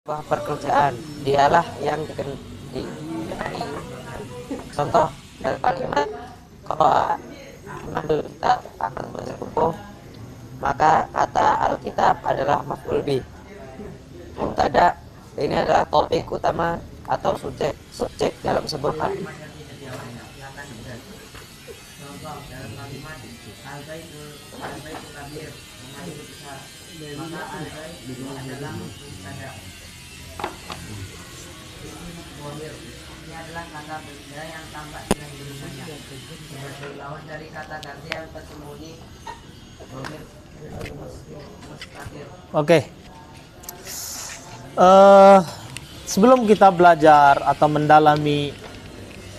sebuah pekerjaan, dialah yang dikenai. Contoh dari kalimat kalau mengambil kitab akan membaca buku, maka kata Alkitab adalah maf'ul bih. Mubtada ini adalah topik utama atau subjek dalam sebuah kalimat. Contoh dalam kalimat al-baitul kabir, rumah itu besar, maka al-bait adalah mubtada. Ini adalah kata benda yang tampak dengan tulisannya sebagai lawan dari kata ganti yang tersembunyi dhamir mustaqil. Oke. Sebelum kita belajar atau mendalami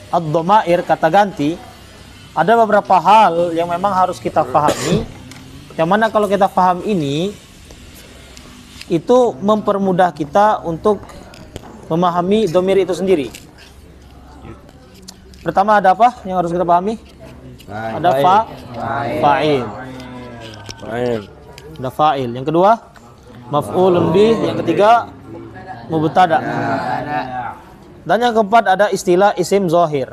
ad-dhamair, kata ganti, ada beberapa hal yang memang harus kita pahami. Yang mana kalau kita paham ini, itu mempermudah kita untuk memahami dhamir itu sendiri. Pertama ada apa yang harus kita pahami? Ada fa'il. Ada fa'il. Yang kedua, maf'ulun bih. Yang ketiga, mubtada. Dan yang keempat ada istilah isim zahir.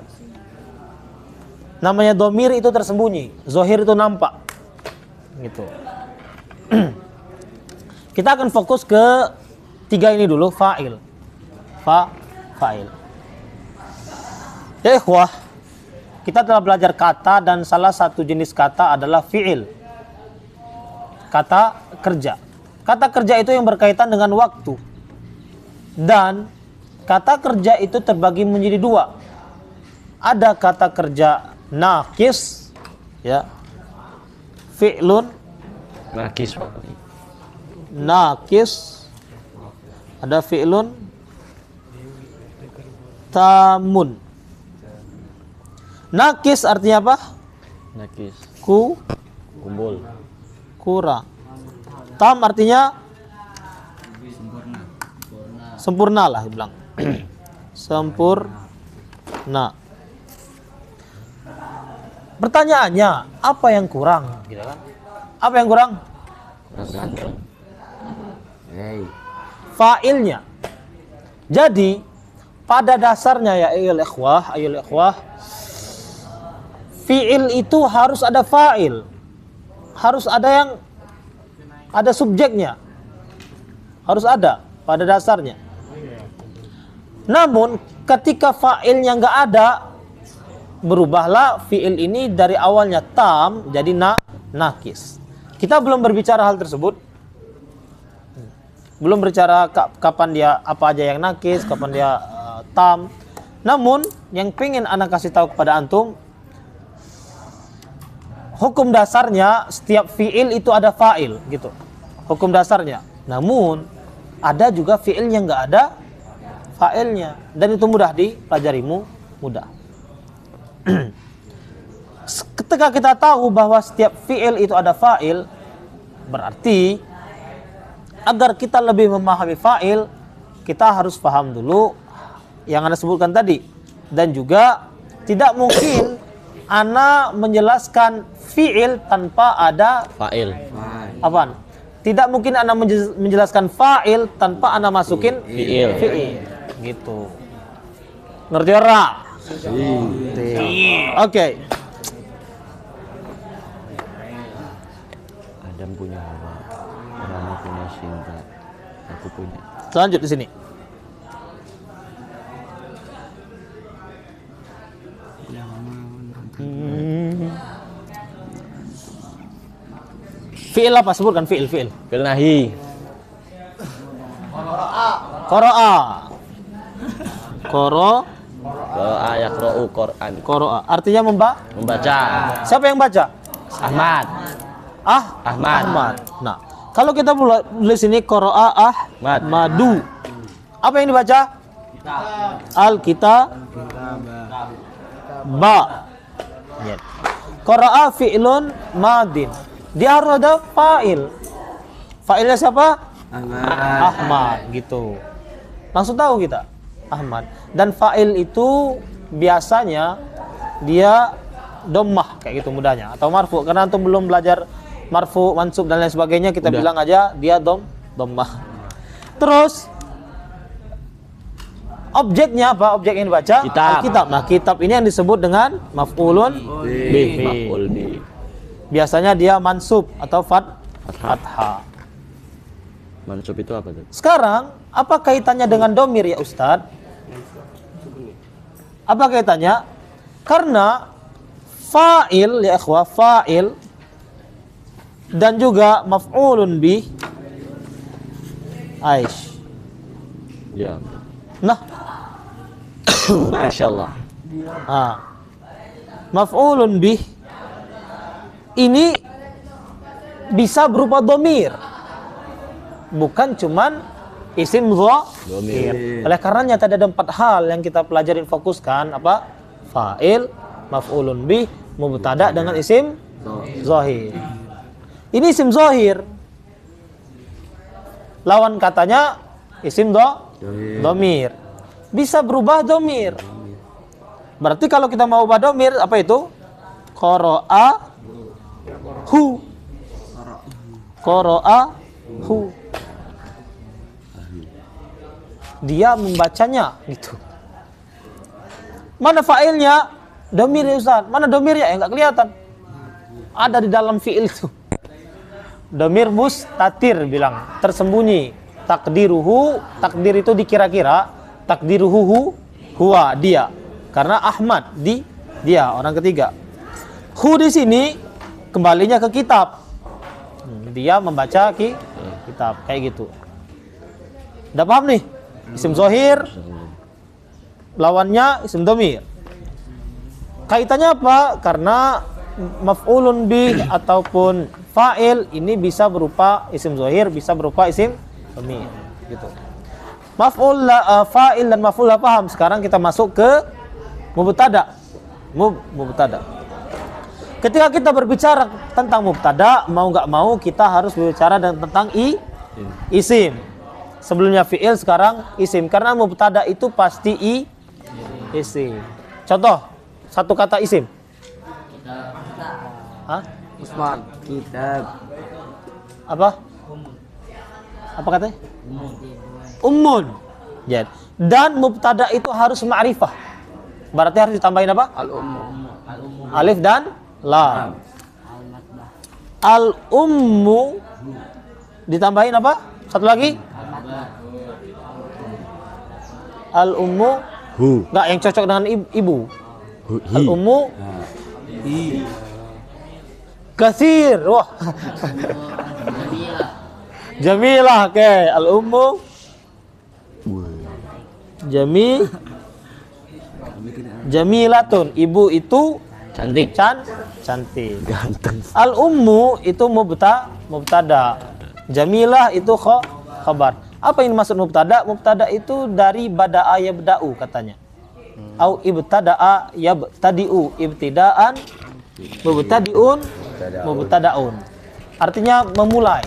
Namanya dhamir itu tersembunyi, zahir itu nampak. Gitu. Kita akan fokus ke tiga ini dulu, fa'il. Fa'il. Ya ikhwah, kita telah belajar kata dan salah satu jenis kata adalah fi'il. Kata kerja. Kata kerja itu yang berkaitan dengan waktu. Dan kata kerja itu terbagi menjadi dua. Ada kata kerja naqis, ya. Fi'lun naqis. Ada fi'lun tamun. Naqis artinya apa? Nakis. Kumpul. Kurang. Tam artinya sempurna lah dibilang. Sempurna. Pertanyaannya, apa yang kurang? Gitu kan? Apa yang kurang? Fa'ilnya. Jadi pada dasarnya ya ayyuhal ikhwah, fi'il itu harus ada fa'il. Harus ada subjeknya. Harus ada pada dasarnya. Namun ketika fa'ilnya nggak ada, berubahlah fi'il ini dari awalnya tam jadi nakis. Kita belum berbicara hal tersebut. Belum berbicara kapan dia apa aja yang nakis, kapan dia tam. Namun yang pengen anak kasih tahu kepada antum, hukum dasarnya setiap fi'il itu ada fa'il gitu. Hukum dasarnya. Namun ada juga fi'il yang nggak ada fa'ilnya, dan itu mudah dipelajarimu, mudah. Ketika kita tahu bahwa setiap fi'il itu ada fa'il, berarti agar kita lebih memahami fa'il, kita harus paham dulu yang Anda sebutkan tadi. Dan juga tidak mungkin Ana menjelaskan fi'il tanpa ada Fa'il. apaan? Tidak mungkin Ana menjelaskan fa'il tanpa Ana masukin Fi'il. Gitu. Ngerti ora? Oke. Adam punya hawa, Rama punya cinta, aku punya. Lanjut di sini. Fi'il apa? Sebutkan fi'il. Fil nahi. Qara'a. Yaqra'u Qur'an. Qara'a. Artinya Membaca. Siapa yang baca? Ahmad. Ahmad. Nah, kalau kita tulis ini qara'a Ahmadu. Apa yang dibaca? Alkitab. Ba. Qara'a fi'lun madin. Dia harus ada fa'il. Fa'ilnya siapa? Ahmad gitu. Langsung tahu kita Ahmad. Dan fa'il itu biasanya dia dhammah kayak gitu mudahnya, atau marfu. Karena antum belum belajar marfu, mansub dan lain sebagainya, kita bilang aja dia dhammah. Terus Objeknya apa? Objek yang dibaca? Kitab. Kitab. Nah, kitab ini yang disebut dengan maf'ulun bih. Maf'ul bih. Biasanya dia mansub atau fathah. Mansub itu apa tuh? Sekarang, apa kaitannya dengan domir ya Ustadz? Apa kaitannya? Karena fa'il ya ikhwah, fa'il dan juga maf'ulun bih Aish. Ya. Nah, Masya Allah. Maf'ulun bih ini bisa berupa domir, bukan cuman isim dhamir. Oleh karenanya tadi ada 4 hal yang kita pelajarin, fokuskan apa? Fa'il, maf'ulun bih, mubtada dengan isim zahir. Ini isim zahir. Lawan katanya isim dhamir. Bisa berubah dhamir. Berarti kalau kita mau ubah dhamir apa itu? Qara'a hu. Qara'a hu. Dia membacanya gitu. Mana fa'ilnya? Dhamir ya Ustaz. Mana dhamirnya? Enggak kelihatan. Ada di dalam fi'il itu. Dhamir mustatir bilang, tersembunyi. Takdiruhu, takdir itu dikira-kira. Takdiruhu huwa, dia. Karena Ahmad dia orang ketiga. Hu di sini kembalinya ke kitab. Dia membaca kitab kayak gitu. Udah paham nih? Isim zahir lawannya isim dhamir. Kaitannya apa? Karena maf'ulun bih ataupun fa'il ini bisa berupa isim zahir, bisa berupa isim dhamir gitu. Maf'ul fa'il dan maf'ul paham. Sekarang kita masuk ke mubtada. Mubtada. Ketika kita berbicara tentang mubtada, mau nggak mau kita harus berbicara tentang isim. Sebelumnya fi'il, sekarang isim. Karena mubtada itu pasti isim. Contoh, satu kata isim. Hah? Usman, kitab. Apa? Apa katanya? Ummun. Ya. Dan mubtada itu harus ma'rifah. Berarti harus ditambahin apa? Alif dan lam. Al-ummu ditambahin apa? Satu lagi? Al-ummu. Hu. Enggak, yang cocok dengan ibu. Hi. Al-ummu. Katsir. Wah. Jamilah, oke. Al-ummu Jamilatun, ibu itu Cantik. cantik. Ganteng. Al-ummu itu mubtada. Jamilah itu khabar. Apa yang dimaksud mubtada? Mubtada itu dari bada'a yabda'u katanya. Au ibtada'a yabtadi'u, ibtidaan, mubtada'un. Artinya memulai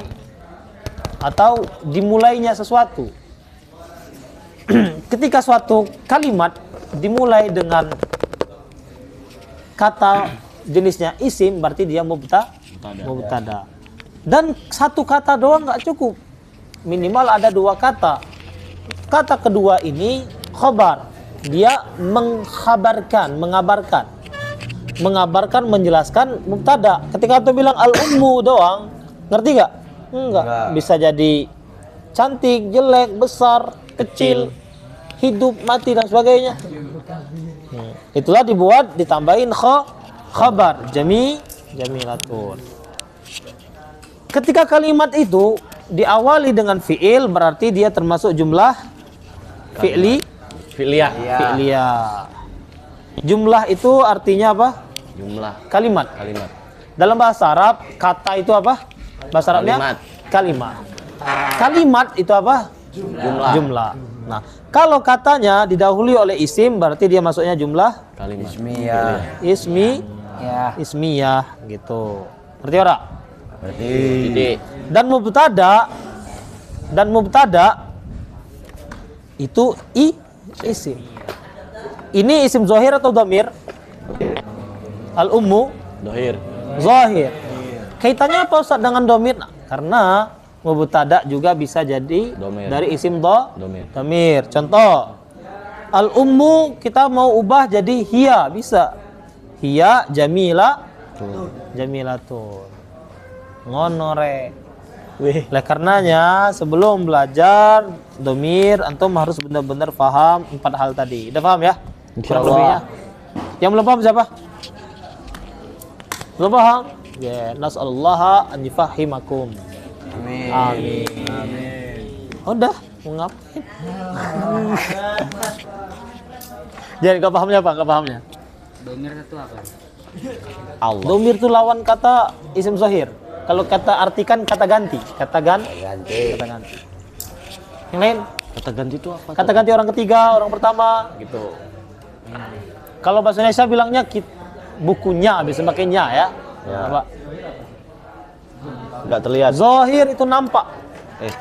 atau dimulainya sesuatu. Ketika suatu kalimat dimulai dengan kata jenisnya isim, berarti dia mubtada. Dan satu kata doang nggak cukup, minimal ada 2 kata. Kata kedua ini khabar, dia mengabarkan, menjelaskan mubtada. Ketika itu bilang al-ummu doang, ngerti nggak? Enggak. Bisa jadi cantik, jelek, besar, kecil, hidup, mati dan sebagainya. Itulah ditambahin khabar, jamilatun. Ketika kalimat itu diawali dengan fi'il, berarti dia termasuk jumlah fi'liyah. Jumlah itu artinya apa? Jumlah. Kalimat. Dalam bahasa Arab, kata itu apa? Bahasa Arabnya kalimat. Kalimat itu apa? Jumlah. Nah, kalau katanya didahului oleh isim, berarti dia masuknya jumlah Kalimat. ismiyah gitu. Ngerti ora? Berarti. Dan mubtada itu isim. Ini isim zahir atau dhamir? Al-ummu zahir. Kaitannya apa Ustaz dengan dhamir? Nah, karena mubtada juga bisa jadi Dhamir. dari isim dhamir. Contoh, Al-ummu kita mau ubah jadi hiya, bisa. Hiya jamilatun. Ngono re. Oleh karenanya sebelum belajar domir antum harus benar-benar paham 4 hal tadi. Udah paham ya? Kurang lebihnya. Yang belum paham siapa? Belum paham? Ya, nas'alullaha an yufahimakum. Amin. Amin. Udah, mau ngapain? Jadi enggak pahamnya apa? Enggak pahamnya. Domir itu apa? Allah. Domir itu lawan kata isim zahir. Kalau kata artikan kata ganti. Kata ganti. Yang lain? Kata ganti itu apa? Kata ganti orang ketiga, orang pertama, gitu. Kalau bahasa Indonesia bilangnya bukunya, bisa pakai nya ya. Apa? Enggak terlihat. Zahir itu nampak.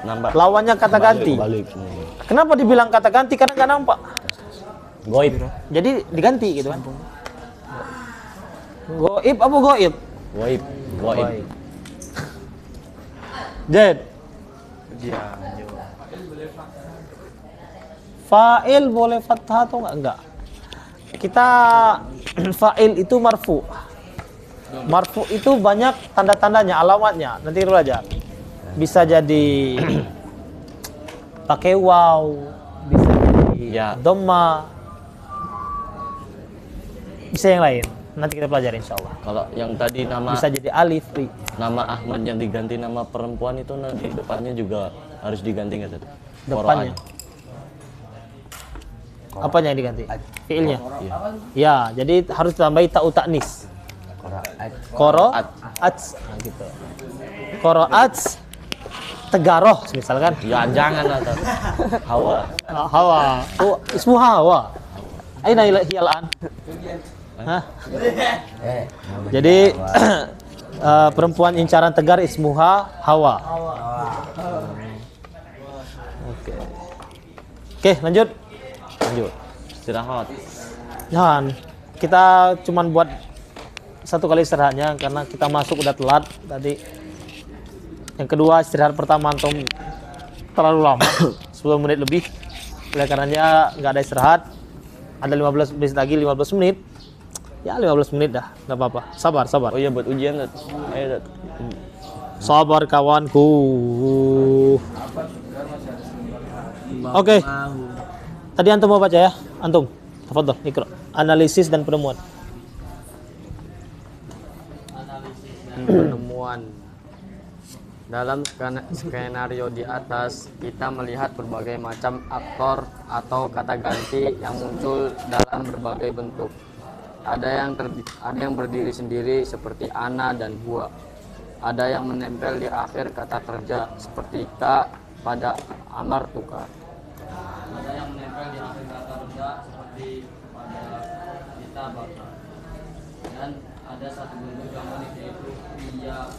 Nampak. Lawannya kata ganti. Balik. Kenapa dibilang kata ganti? Karena nggak nampak. Goib. Jadi diganti gitu kan. Goib apa goib? Goib. Jad. Fa'il boleh fathah atau enggak? Kita fa'il itu marfu. Marfu itu banyak tanda-tandanya, alamatnya. Nanti kita belajar. Bisa jadi pakai waw, bisa jadi dhamma, bisa yang lain. Nanti kita pelajari insyaallah. Kalau yang tadi Bisa jadi alif. nama Ahmad yang diganti nama perempuan itu nanti depannya juga harus diganti nggak tadi? Depannya. Apanya yang diganti? Fiilnya. Ya, jadi harus ditambahi ta'u ta'nis. Qaraat. Nah, gitu. Qaraat tegaroh misalkan. Ya jangan lah. Hawa. Hawa. Oh, ismu Hawa. Aina hiyal an? Hah? Jadi perempuan incaran tegar ismuha Hawa. Oke, lanjut. Istirahat. Jangan. Kita cuman buat satu kali istirahatnya karena kita masuk udah telat tadi. Yang kedua istirahat pertama antum terlalu lama 10 menit lebih. Oleh karenanya nggak ada istirahat. Ada 15 menit lagi 15 menit. Ya 15 menit dah, nggak apa-apa. Sabar. Oh iya buat ujian. Ayo. Sabar kawanku. Oke. Tadi antum mau baca ya? Antum. Tafadhol, ikra. Analisis dan penemuan. Penemuan. Dalam skenario di atas, kita melihat berbagai macam aktor atau kata ganti yang muncul dalam berbagai bentuk. Ada yang berdiri sendiri seperti ana dan huwa. Ada yang menempel di akhir kata kerja seperti ka pada amar tukar. Ada yang menempel di akhir kata kerja seperti pada kita bakar. Dan ada satu bentuk yang unik yaitu iya.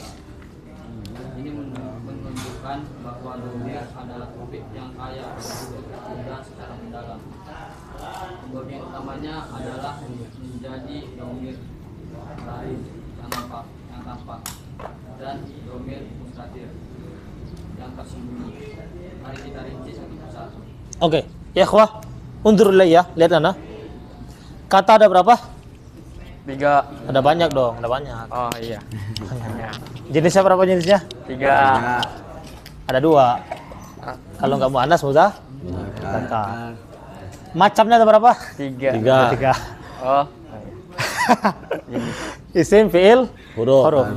Ini menunjukkan bahwa domir adalah topik yang kaya dan secara mendalam. Bagian utamanya adalah menjadi domir lain yang tampak dan domir mustatir yang tersembunyi. Mari kita rinci satu persatu. Oke, ya ikhwah, undur ya, lihat Ana. Kata ada berapa? 3. Ada banyak dong, ada banyak. Oh iya. Jenisnya berapa jenisnya? 3. Ada 2. Kalau nggak mau Anas mudah. Kata. Macamnya ada berapa? 3. 3. Oh. Isim, fiil, Huruf.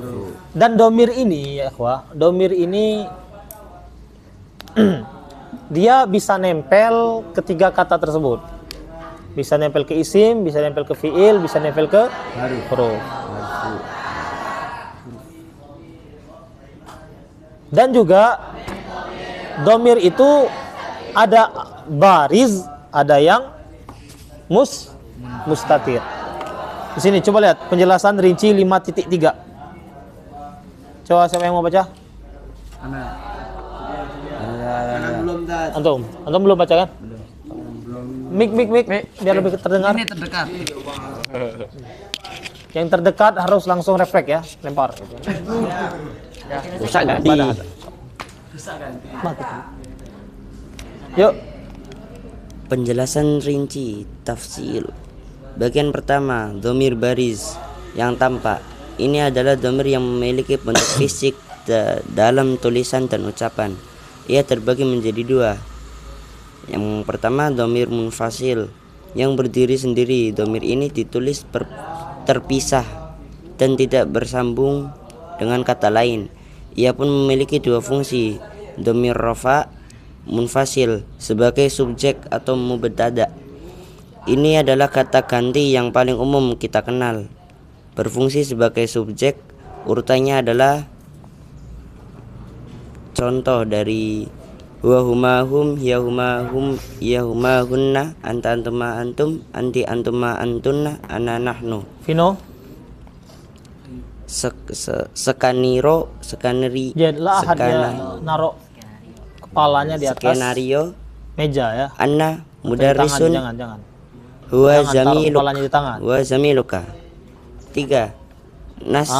Dan domir ini ya ikhwah, domir ini dia bisa nempel ketiga kata tersebut. Bisa nempel ke isim, bisa nempel ke fiil, bisa nempel ke huruf. Dan juga domir itu ada bariz, ada yang mustatir. Di sini coba lihat penjelasan rinci 5.3. Coba siapa yang mau baca? Antum belum baca kan? Mik, biar lebih terdengar. Ini terdekat. Yang terdekat harus langsung refleks ya, lempar. Rusak ganti. Yuk. Penjelasan rinci tafsil. Bagian pertama, dhamir bariz yang tampak. Ini adalah dhamir yang memiliki bentuk fisik dalam tulisan dan ucapan. Ia terbagi menjadi dua. Yang pertama, dhamir munfasil yang berdiri sendiri. Dhamir ini ditulis terpisah dan tidak bersambung dengan kata lain. Ia pun memiliki dua fungsi. Dhamir rafa munfasil sebagai subjek atau mubtada. Ini adalah kata ganti yang paling umum kita kenal. Berfungsi sebagai subjek, urutannya adalah contoh dari wa huma hum, ya huma hum, ya huma hunna, anta antuma antum, anti antuma antunna, ana nahnu. Vino. Sekaniro, Jadilah dia naruh kepalanya di atas skenario meja ya. anna mudarrisun Jangan. huwa Jangan taruh kepalanya di zamiluk tangan. wa zamiluka. 3. Nas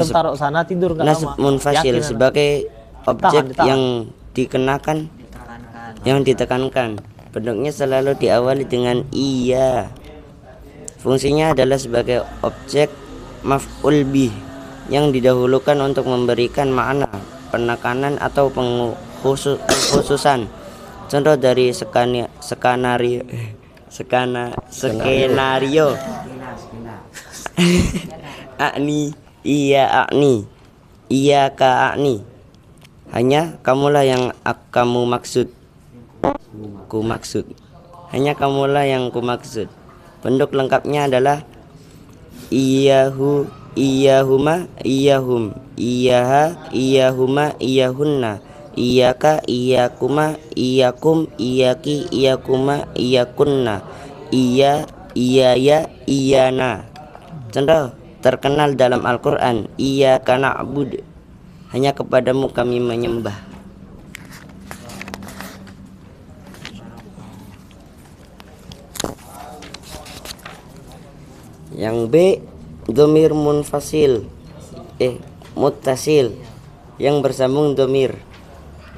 Taruh sana tidur nggak nasb lama. munfasil Yakin, sebagai objek di tangan. yang dikenakan yang ditekankan. Bentuknya selalu diawali dengan iya. Fungsinya adalah sebagai objek maf'ul bih yang didahulukan untuk memberikan makna penekanan atau pengkhususan. Contoh dari skenario akni iya akni iya ka akni, hanya kamulah yang kamu maksud, hanya kamulah yang ku maksud. Bentuk lengkapnya adalah iyahu, iyahuma, iyahum, iyaha, iyahuma, iyahunna, iyaka, iyakuma, iyakum, iyaki, iyakuma, iyakunna, iya, iyaya, iyana. Contoh terkenal dalam Al-Quran, iyyaka na'bud, hanya kepadamu kami menyembah. Yang B, dhamir munfasil muttasil yang bersambung dhamir.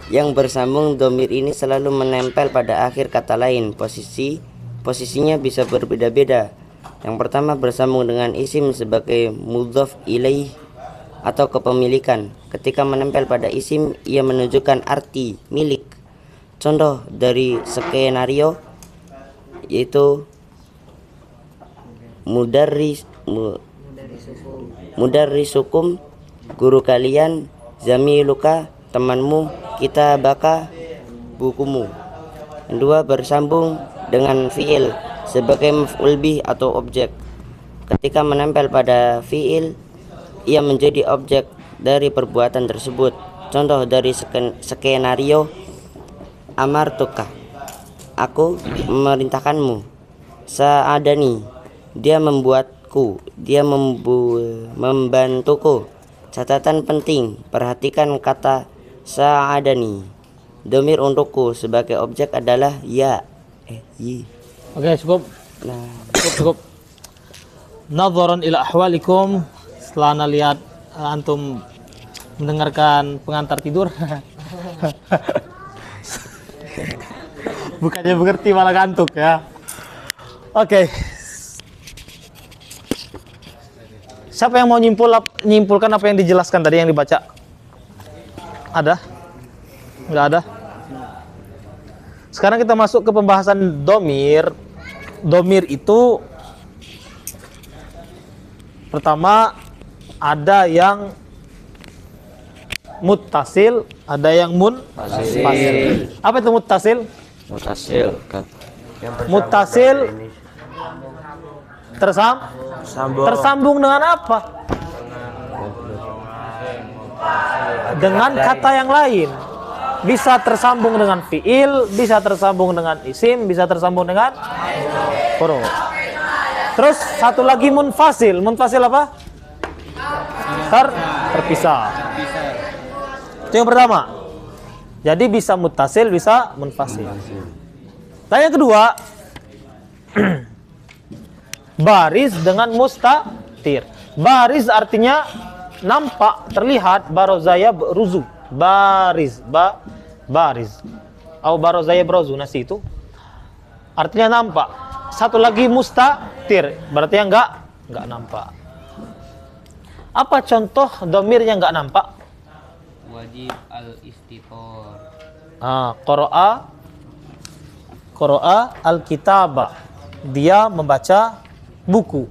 Yang bersambung dhamir ini selalu menempel pada akhir kata lain. Posisinya bisa berbeda-beda. Yang pertama bersambung dengan isim sebagai mudhaf ilaih atau kepemilikan. Ketika menempel pada isim, ia menunjukkan arti milik. Contoh dari skenario yaitu mudarrisukum, guru kalian, zamiluka, temanmu, kitabaka, bukumu. Kedua, bersambung dengan fiil sebagai maf'ul bih atau objek. Ketika menempel pada fiil, ia menjadi objek dari perbuatan tersebut. Contoh dari skenario amartuka, aku memerintahkanmu. Sa'adani, dia membuatku, dia membantuku. Catatan penting, perhatikan kata sa'adani. Dhamir untukku sebagai objek adalah ya. Oke, cukup. Nah, Cukup. Nadharan ila ahwalikum, setelah anda lihat antum mendengarkan pengantar tidur. Bukannya mengerti malah kantuk ya. Oke. Siapa yang mau nyimpulkan apa yang dijelaskan tadi yang dibaca? Ada? Enggak ada? Sekarang kita masuk ke pembahasan domir. Domir itu pertama ada yang muttasil, ada yang munfasil. Apa itu muttasil? Mutasil kan. Muttasil tersambung dengan apa? Dengan kata yang lain. Bisa tersambung dengan fiil, bisa tersambung dengan isim, bisa tersambung dengan huruf. Terus satu lagi munfasil. Munfasil apa? Terpisah. Itu yang pertama. Jadi bisa muttasil, bisa munfasil. Tanya kedua, baris dengan mustatir. Baris artinya nampak, terlihat. Barozaya ruzu. Baris, baris. Au barozaya brozu, nasi itu. artinya nampak. Satu lagi mustatir, berarti yang enggak nampak. Apa contoh dhamir yang enggak nampak? Wajib al-istitor. Qara'a al-kitaba. Dia membaca buku.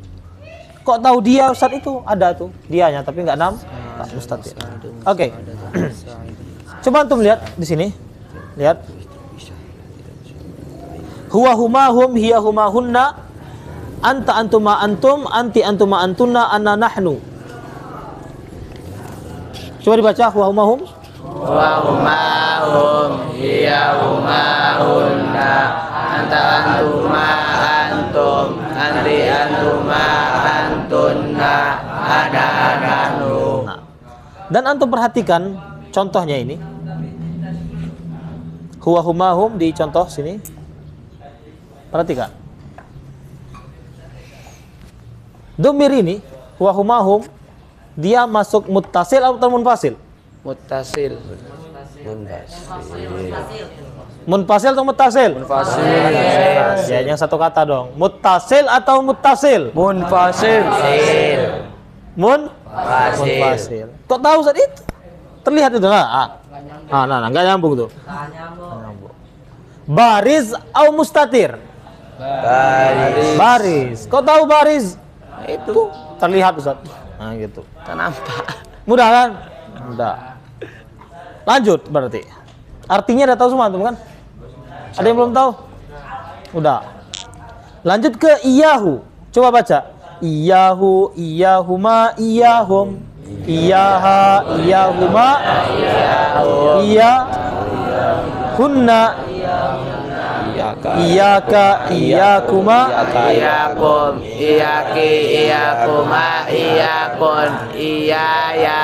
Kok tahu dia Ustaz itu? Ada tuh dianya tapi enggak nampak mustatir. Oke. Coba antum lihat di sini. Lihat. Huwa huma hum hiya huma hunna anta antuma antum anti antuma antunna anna nahnu. Coba dibaca huwa huma hum. Wa huma hum hiya huma hunna anta antuma antum anti antuma antunna ana nahnu. Dan antum perhatikan contohnya ini. Huwa huma hum di contoh sini. Perhatikan. Dhamir ini huwa huma hum dia masuk muttasil atau munfasil? Muttasil. Munfasil atau muttasil? Munfasil. Ya, yang satu kata dong. Muttasil atau muttasil? Munfasil. Munfasil. Kok tahu saat itu? Terlihat itu nah. Nah, enggak nyambung tuh. Nyambung. Baris atau mustatir? Baris. Kok tahu baris? Itu terlihat Ustaz. Nah, gitu. Tak nampak. Mudah kan? Mudah. Lanjut berarti. Artinya udah tahu semua teman kan? Ada yang belum tahu? Udah. Lanjut ke iyahu. Coba baca. Iyahu, iyahuma, iyahum. Iyaha, iyahuma, iyahunna. Iyaka, iyakuma, Iyakum, iyaki, iyakuma, iyakun, iyaya.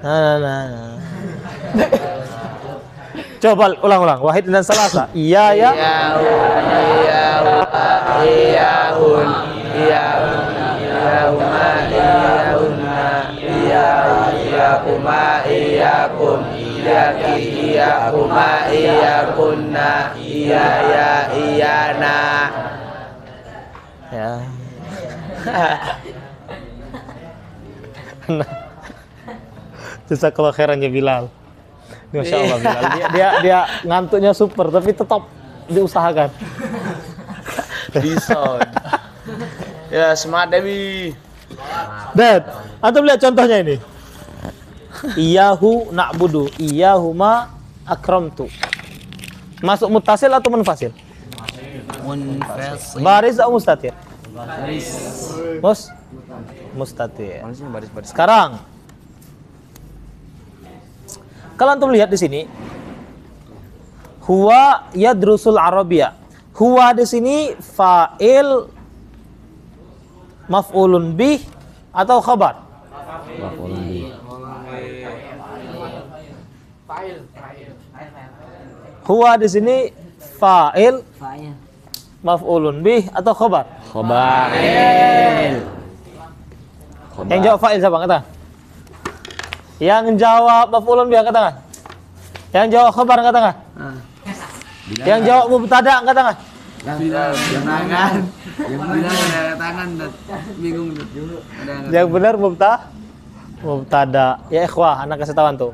Nah. Coba ulang. Wahid dan salasa. Iya ya. Iyahun, iyahuma, iyahunna, iyakuma, iyakum, iyaki, iyakuma, iyakunna, iyaya, iyana. Ya. Jazakallah khairan ya Bilal. Masya Allah Bilal. Dia ngantuknya super tapi tetap diusahakan. Bisa. Ya semangat Dewi. Dad, antum lihat contohnya ini. Iyahu na'budu, iyahuma akramtu. Masuk muttasil atau munfasil? Munfasil. Baris atau mustatir? Baris. Mustatir. Baris. Sekarang kalau antum lihat di sini, huwa yadrusul arabiyah. Huwa di sini fa'il, maf'ulun bih atau khabar? Maf'ulun bih. Huwa di sini fa'il, maf'ulun bih atau khabar? Khobar. Yang jawab fa'il siapa? Kata. Yang jawab maf'ulun bih angkat tangan. Yang jawab khabar angkat tangan. Yang jawab mubtada angkat tangan. Bingung tuh. Yang benar mubtada. Ya ikhwah, anak kasih tahu tuh.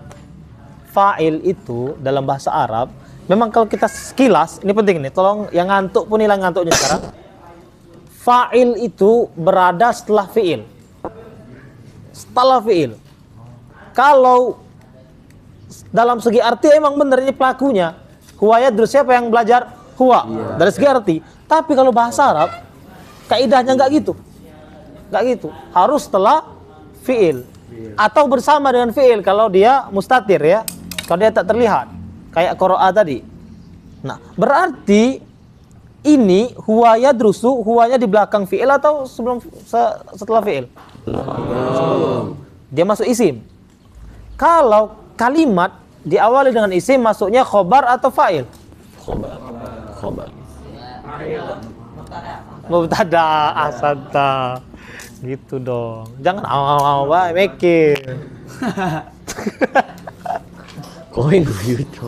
Fa'il itu dalam bahasa Arab memang kalau kita sekilas, ini penting nih, tolong yang ngantuk pun hilang ngantuknya sekarang. Fa'il itu berada setelah fi'il. Setelah fi'il. Kalau dalam segi arti emang benar ini pelakunya. Huwa yadrus, siapa yang belajar? Huwa. Dari segi arti. Tapi kalau bahasa Arab, kaidahnya enggak gitu. Enggak gitu. Harus setelah fi'il. Atau bersama dengan fi'il kalau dia mustatir ya. Kalau dia tak terlihat. Kayak qara'a tadi. Nah, berarti ini huwa yadrusu, huwanya di belakang fi'il atau setelah fi'il? Dia masuk isim. Kalau kalimat diawali dengan isim masuknya khobar atau fa'il? Khobar. Mubtada, asanta. Gitu dong. Jangan awal-awal mikir. Koin gitu.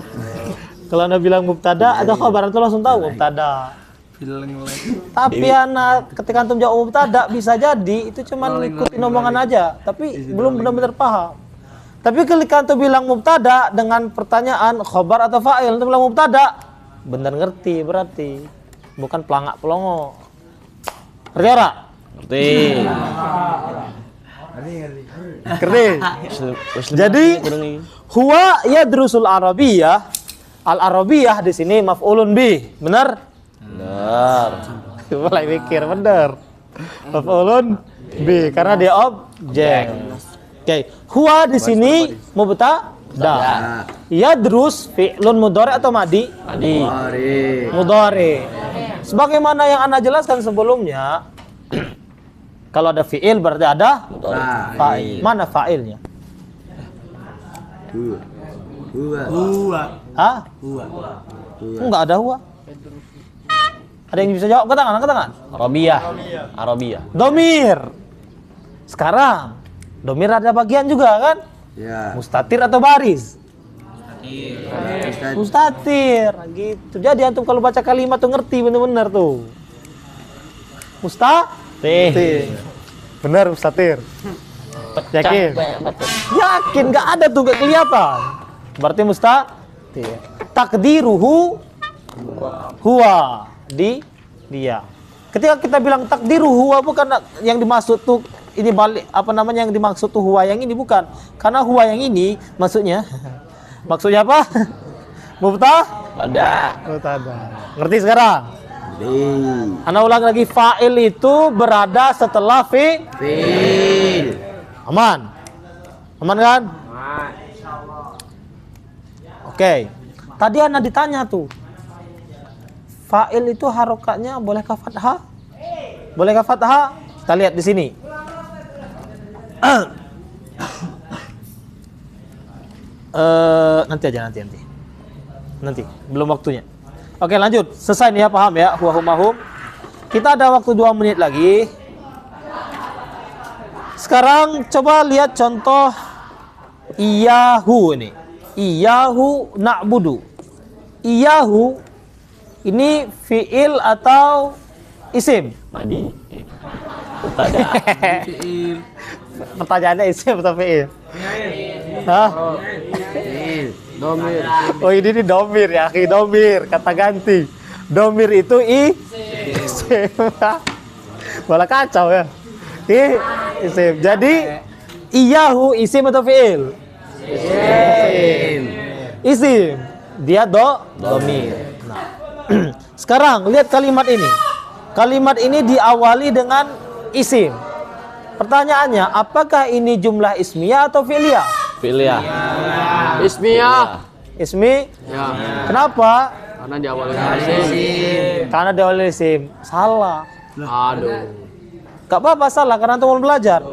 Kalau Anda bilang mubtada atau khabar, itu langsung tahu mubtada. Tapi anak ketika antum jawab mubtada bisa jadi itu cuma ngikutin omongan aja, tapi belum benar-benar paham. Tapi ketika antum bilang mubtada dengan pertanyaan khabar atau fa'il, antum bilang mubtada, benar ngerti berarti, bukan pelangak pelongo. Ngerti ora? Ngerti. Ngerti. Jadi huwa yadrusul arabiyyah. Al-arabiyah di sini maf'ulun bih. Benar? Benar. Mulai mikir bener. Maf'ulun bi karena dia objek. Oke, huwa di sini mubtada. Yadrus fi'lun mudhari atau madi? Madi. Mudhari. Sebagaimana yang Anda jelaskan sebelumnya, kalau ada fi'il berarti ada fa'il. Mana fa'ilnya? Huwa. Hah? Enggak ada huwa. Ada yang bisa jawab? Angkat tangan, angkat tangan. Arabiyah. Domir. Sekarang, domir ada bagian juga kan? Ya. Mustatir atau baris? Mustatir. Gitu. Jadi antum kalau baca kalimat tuh ngerti bener-bener tuh. Mustatir. Bener mustatir. Yakin? Yakin, nggak ada tuh, nggak kelihatan. Berarti mustatir. Takdiruhu huwa. Dia. Ketika kita bilang takdiru huwa, bukan yang dimaksud tuh ini balik apa namanya yang dimaksud tuh huwa yang ini, bukan. Karena huwa yang ini maksudnya apa? Mubtada. Ngerti sekarang? Ana ulang lagi, fa'il itu berada setelah fi'il. Aman kan? Oke. Tadi Ana ditanya tuh, fa'il itu harokatnya bolehkah fathah? Bolehkah fathah? Kita lihat di sini. Nanti. Belum waktunya. Oke, lanjut. Selesai nih ya, paham ya? Huwa humahum. Kita ada waktu 2 menit lagi. Sekarang coba lihat contoh iyahu ini. Iyahu na'budu. Iyahu ini fi'il atau isim? Madi. Mubtada. Pertanyaannya isim atau fi'il? Hah? Domir. Oh ini domir ya, domir, kata ganti. Domir itu isim. Malah kacau ya. Isim. Jadi iyahu isim atau fi'il? Isim. Dia domir. Sekarang lihat kalimat ini. Kalimat ini diawali dengan isim. Pertanyaannya, apakah ini jumlah ismiyah atau fi'liyah? Fi'liyah. Ismiyah. Ismi? Ya. Kenapa? Karena diawali dengan isim. Karena diawali isim. Salah. Aduh. Gak apa-apa salah karena antum mau belajar.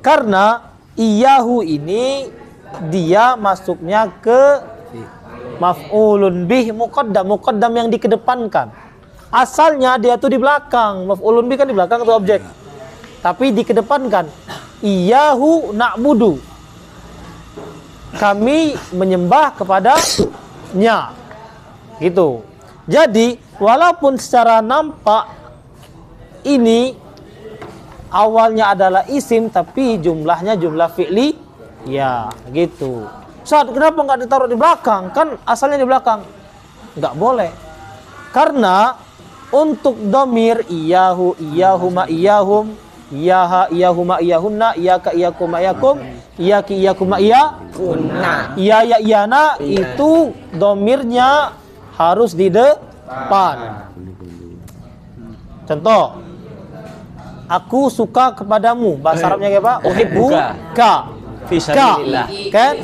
Karena iyahu ini dia masuknya ke maf'ulun bih muqaddam yang dikedepankan. Asalnya dia tuh di belakang. Maf'ulun bih kan di belakang atau objek. Tapi dikedepankan. Iyahu na'budu. Kami menyembah kepadanya. Gitu. Jadi, walaupun secara nampak ini awalnya adalah isim tapi jumlahnya jumlah fi'li, ya, gitu. Saat kenapa nggak ditaruh di belakang? Kan asalnya di belakang. Nggak boleh. Karena untuk domir iyahu, iyahuma, iyahum, iyaha, iyahuma, iyahunna, iyaka, iyakuma, iyakum, iyaki, iyakuma, iyakunna, iyaya, iyana, itu domirnya harus di depan. Contoh, aku suka kepadamu. Bahasa Arabnya kayak apa? Uhibbuka. Fisabilillah. Kan?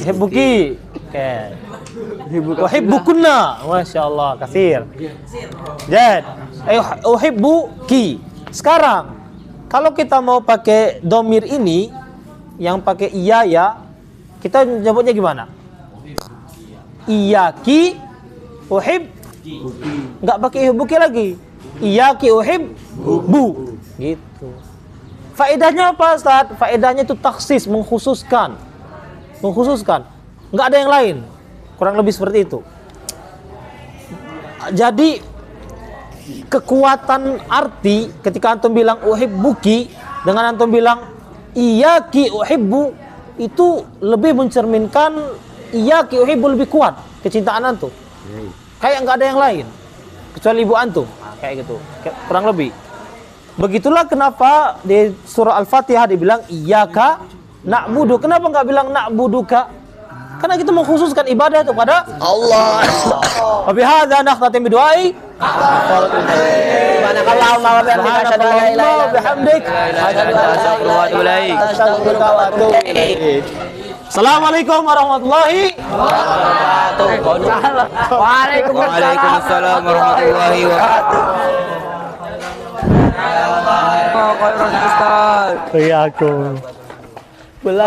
Uhibbuki. Kan? Uhibbukunna. Masya Allah, kasir. Jadi, uhibbuki. Sekarang, kalau kita mau pakai domir ini, yang pakai iya ya, kita nyebutnya gimana? Iyaki uhib. Nggak pakai uhibbuki lagi. Iyaki uhibbu. Gitu. Faedahnya apa, Ustaz? Faedahnya itu taksis, mengkhususkan. Mengkhususkan. Nggak ada yang lain. Kurang lebih seperti itu. Jadi kekuatan arti ketika antum bilang uhibbuki dengan antum bilang iyyaki uhibbu, itu lebih mencerminkan iyyaki uhibbu lebih kuat kecintaan antum. Kayak nggak ada yang lain kecuali ibu antum. Kayak gitu. Kurang lebih. Begitulah kenapa di surah Al-Fatihah dibilang iyyaka na'budu. Kenapa nggak bilang na'buduka? Karena kita mengkhususkan ibadah itu pada Allah. Wa bihadza nakhtatim bidu'ai. Subhanakallahumma wa bihamdika asyhadu an la ilaha illa anta astaghfiruka wa atubu ilaik. Assalamualaikum warahmatullahi wabarakatuh. Waalaikumsalam warahmatullahi wabarakatuh. Iya aku.